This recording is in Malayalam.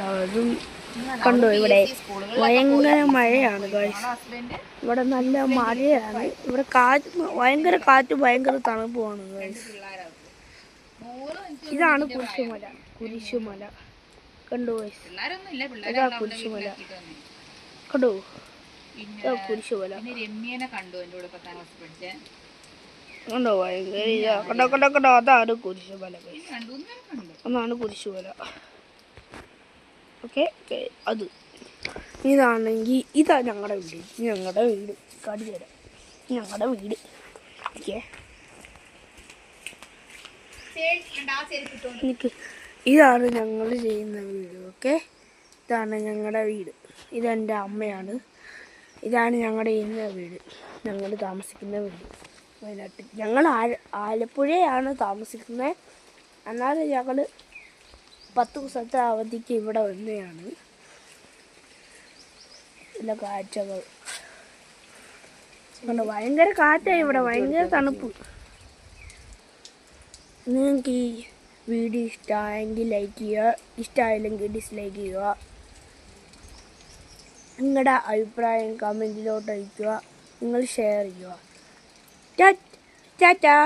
അതും കണ്ടോ ഇവിടെ ഭയങ്കര മഴയാണ് ഗൈസ്. ഇവിടെ നല്ല മഴയാണ്. ഇവിടെ കാറ്റ് ഭയങ്കര കാറ്റ് ഭയങ്കര തണുപ്പുമാണ് ഗൈസ്. ഇതാണ് കുരിശുമല കണ്ടോ ഗൈസ്. ഇതാ കുരിശുമല കണ്ടോ. കുരിശുമല കണ്ടോ ഭയങ്കര കണ്ടോ കണ്ടോ കണ്ടോ. അതാണ് കുരിശുമല ഗൈസ്. അതാണ് കുരിശുമല. ഓക്കെ അത് ഇതാണെങ്കിൽ ഇതാ ഞങ്ങളുടെ വീട് കാണിച്ചു തരാം. ഞങ്ങളുടെ വീട് ഓക്കെ. ഇതാണ് ഞങ്ങൾ ചെയ്യുന്ന വീട്. ഓക്കെ, ഇതാണ് ഞങ്ങളുടെ വീട്. ഇതെൻ്റെ അമ്മയാണ്. ഇതാണ് ഞങ്ങളുടെ ഇന്ന വീട്, ഞങ്ങൾ താമസിക്കുന്ന വീട് വയനാട്ടിൽ. ഞങ്ങൾ ആലപ്പുഴയാണ് താമസിക്കുന്നത്. എന്നാലും ഞങ്ങൾ 10 ദിവസത്തെ അവധിക്ക് ഇവിടെ വന്നതാണ്. ഇല്ല കാറ്റകൾ ഭയങ്കര കാറ്റായി ഇവിടെ, ഭയങ്കര തണുപ്പ്. നിങ്ങൾക്ക് ഈ വീഡിയോ ഇഷ്ടമായെങ്കിൽ ലൈക്ക് ചെയ്യുക, ഇഷ്ടമായില്ലെങ്കിൽ ഡിസ്ലൈക്ക് ചെയ്യുക. നിങ്ങളുടെ അഭിപ്രായം കമൻറ്റിലോട്ട് അയയ്ക്കുക. നിങ്ങൾ ഷെയർ ചെയ്യുക. ടാറ്റാ.